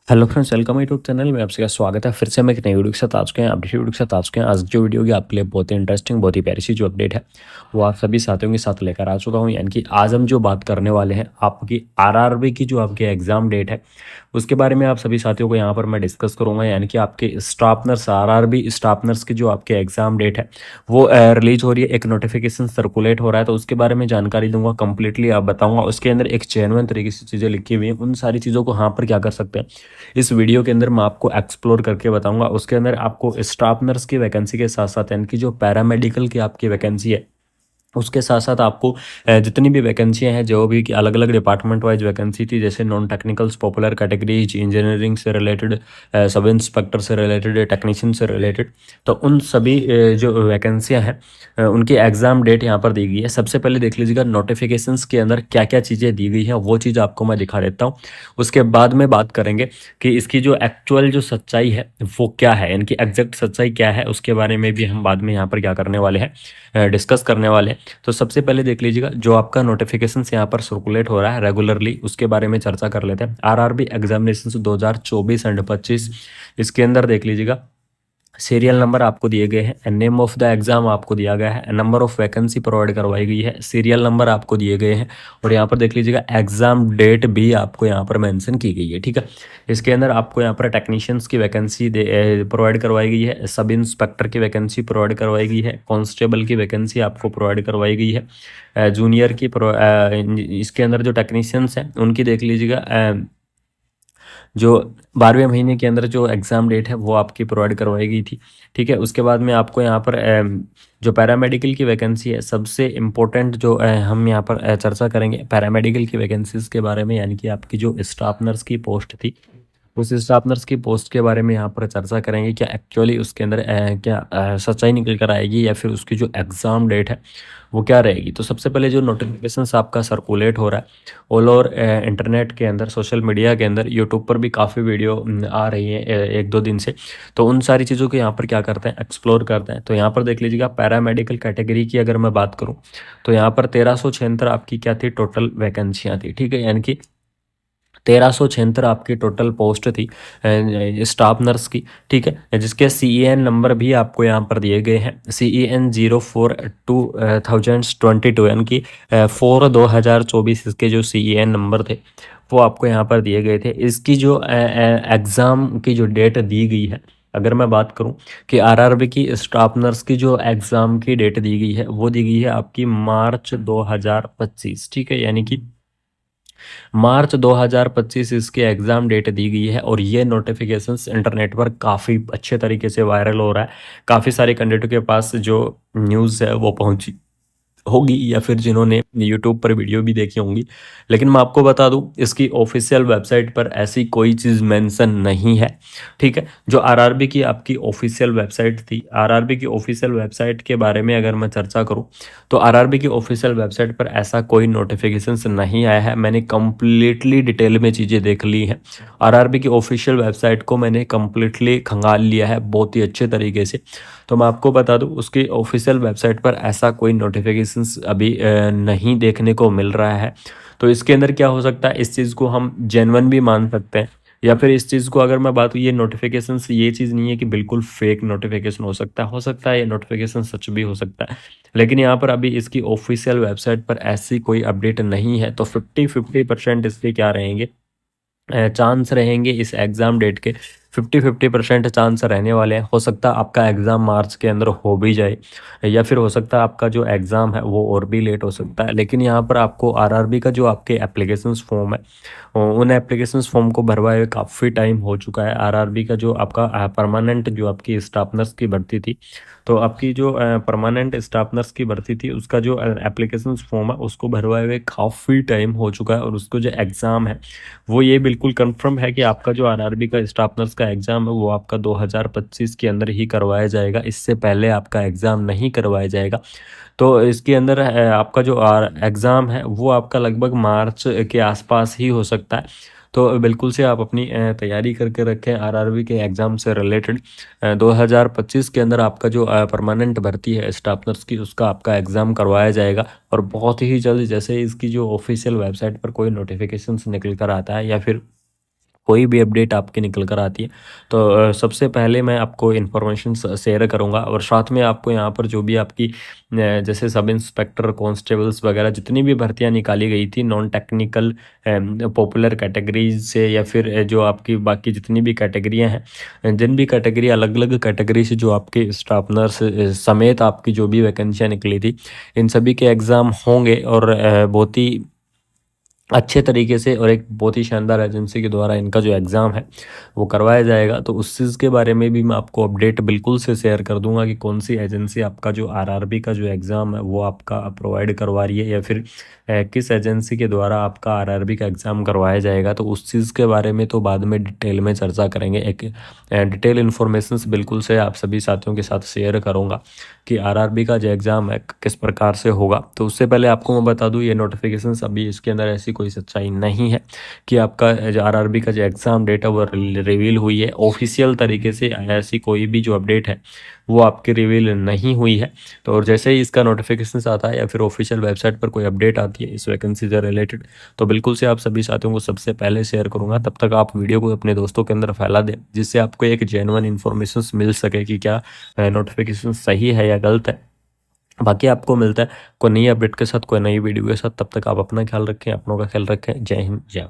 Hello friends, welcome YouTube channel में आपका स्वागत है। फिर से हम एक नई वीडियो के साथ आ चुके हैं, अपडेट वीडियो के साथ आ चुके हैं। आज जो वीडियो होगी आपके लिए बहुत ही इंटरेस्टिंग, बहुत ही प्यारी सी जो अपडेट है वो आप सभी साथियों के साथ लेकर आ चुका हूँ। यानी कि आज हम जो बात करने वाले हैं आपकी आरआरबी की जो आपकी एग्ज़ाम डेट है उसके बारे में आप सभी साथियों को यहाँ पर मैं डिस्कस करूँगा। यानी कि आपके staff nurse RRB staff nurse की जो आपके एग्ज़ाम डेट है वो रिलीज हो रही है, एक नोटिफिकेशन सर्कुलेट हो रहा है, तो उसके बारे में जानकारी दूंगा, कंप्लीटली आप बताऊंगा। उसके अंदर एक जेन्युइन तरीके से चीज़ें लिखी हुई हैं, उन सारी चीज़ों को यहाँ पर क्या कर सकते हैं इस वीडियो के अंदर मैं आपको एक्सप्लोर करके बताऊंगा। उसके अंदर आपको स्टाफ नर्स की वैकेंसी के साथ साथ यानी कि जो पैरामेडिकल की आपकी वैकेंसी है उसके साथ साथ आपको जितनी भी वैकेंसियां हैं, जो भी अलग अलग डिपार्टमेंट वाइज वैकेंसी थी, जैसे non technicals, popular categories, engineering से रिलेटेड, सब इंस्पेक्टर से रिलेटेड, टेक्नीशियन से रिलेटेड, तो उन सभी जो वैकेंसियां हैं उनकी एग्ज़ाम डेट यहाँ पर दी गई है। सबसे पहले देख लीजिएगा नोटिफिकेशंस के अंदर क्या क्या चीज़ें दी गई हैं, वो चीज़ आपको मैं दिखा देता हूँ। उसके बाद में बात करेंगे कि इसकी जो एक्चुअल जो सच्चाई है वो क्या है, यानी कि एग्जैक्ट सच्चाई क्या है, उसके बारे में भी हम बाद में यहाँ पर क्या करने वाले हैं, डिस्कस करने वाले हैं। तो सबसे पहले देख लीजिएगा जो आपका नोटिफिकेशन यहाँ पर सर्कुलेट हो रहा है रेगुलरली, उसके बारे में चर्चा कर लेते हैं। आरआरबी एग्जामिनेशन 2024 एंड 25, इसके अंदर देख लीजिएगा सीरियल नंबर आपको दिए गए हैं, नेम ऑफ द एग्जाम आपको दिया गया है, नंबर ऑफ वैकेंसी प्रोवाइड करवाई गई है, सीरियल नंबर आपको दिए गए हैं, और यहाँ पर देख लीजिएगा एग्जाम डेट भी आपको यहाँ पर मेंशन की गई है। ठीक है, इसके अंदर आपको यहाँ पर टेक्नीशियंस की वैकेंसी प्रोवाइड करवाई गई है, सब इंस्पेक्टर की वैकेंसी प्रोवाइड करवाई गई है, कांस्टेबल की वैकेंसी आपको प्रोवाइड करवाई गई है, जूनियर की इसके अंदर जो टेक्नीशियंस हैं उनकी देख लीजिएगा जो 12वें महीने के अंदर जो एग्ज़ाम डेट है वो आपकी प्रोवाइड करवाई गई थी। ठीक है, उसके बाद में आपको यहाँ पर जो पैरामेडिकल की वैकेंसी है, सबसे इम्पोर्टेंट जो हम यहाँ पर चर्चा करेंगे पैरामेडिकल की वैकेंसीज़ के बारे में। यानी कि आपकी जो स्टाफ नर्स की पोस्ट थी उस स्टाफ नर्स की पोस्ट के बारे में यहाँ पर चर्चा करेंगे। क्या एक्चुअली उसके अंदर क्या सच्चाई निकल कर आएगी, या फिर उसकी जो एग्ज़ाम डेट है वो क्या रहेगी। तो सबसे पहले जो नोटिफिकेशन आपका सर्कुलेट हो रहा है ऑल ओवर इंटरनेट के अंदर, सोशल मीडिया के अंदर, यूट्यूब पर भी काफ़ी वीडियो आ रही है एक दो दिन से, तो उन सारी चीज़ों को यहाँ पर क्या करते हैं, एक्सप्लोर करते हैं। तो यहाँ पर देख लीजिएगा पैरामेडिकल कैटेगरी की अगर मैं बात करूँ तो यहाँ पर 1376 आपकी क्या थी, टोटल वैकेंसियाँ थी। ठीक है, यानी कि 1376 आपकी टोटल पोस्ट थी स्टाफ नर्स की। ठीक है, जिसके CEN नंबर भी आपको यहाँ पर दिए गए हैं, CEN 04/2022, यानी कि 4/2024 इसके जो CEN नंबर थे वो आपको यहाँ पर दिए गए थे। इसकी जो एग्ज़ाम की जो डेट दी गई है, अगर मैं बात करूं कि आरआरबी की स्टाफ नर्स की जो एग्ज़ाम की डेट दी गई है वो दी गई है आपकी मार्च 2025। ठीक है, यानी कि मार्च 2025 इसकी एग्ज़ाम डेट दी गई है, और ये नोटिफिकेशंस इंटरनेट पर काफ़ी अच्छे तरीके से वायरल हो रहा है। काफ़ी सारे कैंडिडेटों के पास जो न्यूज़ है वो पहुंची होगी, या फिर जिन्होंने यूट्यूब पर वीडियो भी देखी होंगी। लेकिन मैं आपको बता दूं इसकी ऑफिशियल वेबसाइट पर ऐसी कोई चीज़ मेंशन नहीं है। ठीक है, जो आरआरबी की आपकी ऑफिशियल वेबसाइट थी, आरआरबी की ऑफिशियल वेबसाइट के बारे में अगर मैं चर्चा करूं तो आरआरबी की ऑफिशियल वेबसाइट पर ऐसा कोई नोटिफिकेशन नहीं आया है। मैंने कंप्लीटली डिटेल में चीज़ें देख ली हैं, आरआरबी की ऑफिशियल वेबसाइट को मैंने कंप्लीटली खंगाल लिया है बहुत ही अच्छे तरीके से। तो मैं आपको बता दूं उसकी ऑफिशियल वेबसाइट पर ऐसा कोई नोटिफिकेशंस अभी नहीं देखने को मिल रहा है। तो इसके अंदर क्या हो सकता है, इस चीज़ को हम जेन्युइन भी मान सकते हैं, या फिर इस चीज़ को अगर मैं बात, ये नोटिफिकेशंस ये चीज़ नहीं है कि बिल्कुल फेक नोटिफिकेशन हो सकता है ये नोटिफिकेशन सच भी हो सकता है। लेकिन यहाँ पर अभी इसकी ऑफिशियल वेबसाइट पर ऐसी कोई अपडेट नहीं है। तो 50-50% इसके क्या रहेंगे, चांस रहेंगे इस एग्ज़ाम डेट के, 50-50% चांस रहने वाले हैं। हो सकता है आपका एग्ज़ाम मार्च के अंदर हो भी जाए, या फिर हो सकता है आपका जो एग्ज़ाम है वो और भी लेट हो सकता है। लेकिन यहाँ पर आपको आरआरबी का जो आपके एप्लीकेशंस फॉर्म है उन एप्लीकेशंस फॉर्म को भरवाए हुए काफ़ी टाइम हो चुका है। आरआरबी का जो आपका परमानेंट जो आपकी स्टाफ नर्स की भर्ती थी, तो आपकी जो परमानेंट स्टाफ नर्स की भर्ती थी उसका जो एप्लीकेशंस फॉर्म है उसको भरवाए हुए काफ़ी टाइम हो चुका है, और उसको जो एग्ज़ाम है वो ये बिल्कुल कंफर्म है कि आपका जो आरआरबी का स्टाफ नर्स का एग्ज़ाम है वो आपका 2025 के अंदर ही करवाया जाएगा, इससे पहले आपका एग्ज़ाम नहीं करवाया जाएगा। तो इसके अंदर आपका जो एग्ज़ाम है वो आपका लगभग मार्च के आसपास ही हो सकता है। तो बिल्कुल से आप अपनी तैयारी करके रखें आरआरबी के एग्ज़ाम से रिलेटेड। 2025 के अंदर आपका जो परमानेंट भर्ती है स्टाफ नर्स की उसका आपका एग्ज़ाम करवाया जाएगा, और बहुत ही जल्द जैसे इसकी जो ऑफिशियल वेबसाइट पर कोई नोटिफिकेशंस निकल कर आता है, या फिर कोई भी अपडेट आपकी निकल कर आती है तो सबसे पहले मैं आपको इन्फॉर्मेशन शेयर करूंगा और साथ में आपको यहाँ पर जो भी आपकी जैसे सब इंस्पेक्टर कांस्टेबल्स वगैरह जितनी भी भर्तियां निकाली गई थी नॉन टेक्निकल पॉपुलर कैटेगरीज से या फिर जो आपकी बाकी जितनी भी कैटेगरियां हैं जिन भी कैटेगरी अलग अलग कैटेगरी से जो आपके स्टाफ नर्स समेत आपकी जो भी वैकेंसियाँ निकली थी इन सभी के एग्ज़ाम होंगे और बहुत ही अच्छे तरीके से और एक बहुत ही शानदार एजेंसी के द्वारा इनका जो एग्ज़ाम है वो करवाया जाएगा। तो उस चीज़ के बारे में भी मैं आपको अपडेट बिल्कुल से शेयर कर दूंगा कि कौन सी एजेंसी आपका जो आरआरबी का जो एग्ज़ाम है वो आपका प्रोवाइड करवा रही है या फिर किस एजेंसी के द्वारा आपका आरआरबी का एग्ज़ाम करवाया जाएगा। तो उस चीज़ के बारे में तो बाद में डिटेल में चर्चा करेंगे। एक डिटेल इन्फॉर्मेशन बिल्कुल से आप सभी साथियों के साथ शेयर करूँगा कि आरआरबी का जो एग्ज़ाम है किस प्रकार से होगा। तो उससे पहले आपको मैं बता दूं ये नोटिफिकेशंस अभी इसके अंदर ऐसी कोई सच्चाई नहीं है कि आपका जो आरआरबी का जो एग्ज़ाम डेट है वो रिवील हुई है। ऑफिशियल तरीके से ऐसी कोई भी जो अपडेट है वो आपकी रिवील नहीं हुई है। तो और जैसे ही इसका नोटिफिकेशन आता है या फिर ऑफिशियल वेबसाइट पर कोई अपडेट आती है इस वैकेंसी से रिलेटेड तो बिल्कुल से आप सभी साथियों को सबसे पहले शेयर करूंगा। तब तक आप वीडियो को अपने दोस्तों के अंदर फैला दें जिससे आपको एक जेन्युइन इन्फॉर्मेशन मिल सके कि क्या नोटिफिकेशन सही है या गलत है। बाकी आपको मिलता है कोई नई अपडेट के साथ कोई नई वीडियो के साथ। तब तक आप अपना ख्याल रखें, अपनों का ख्याल रखें। जय हिंद, जय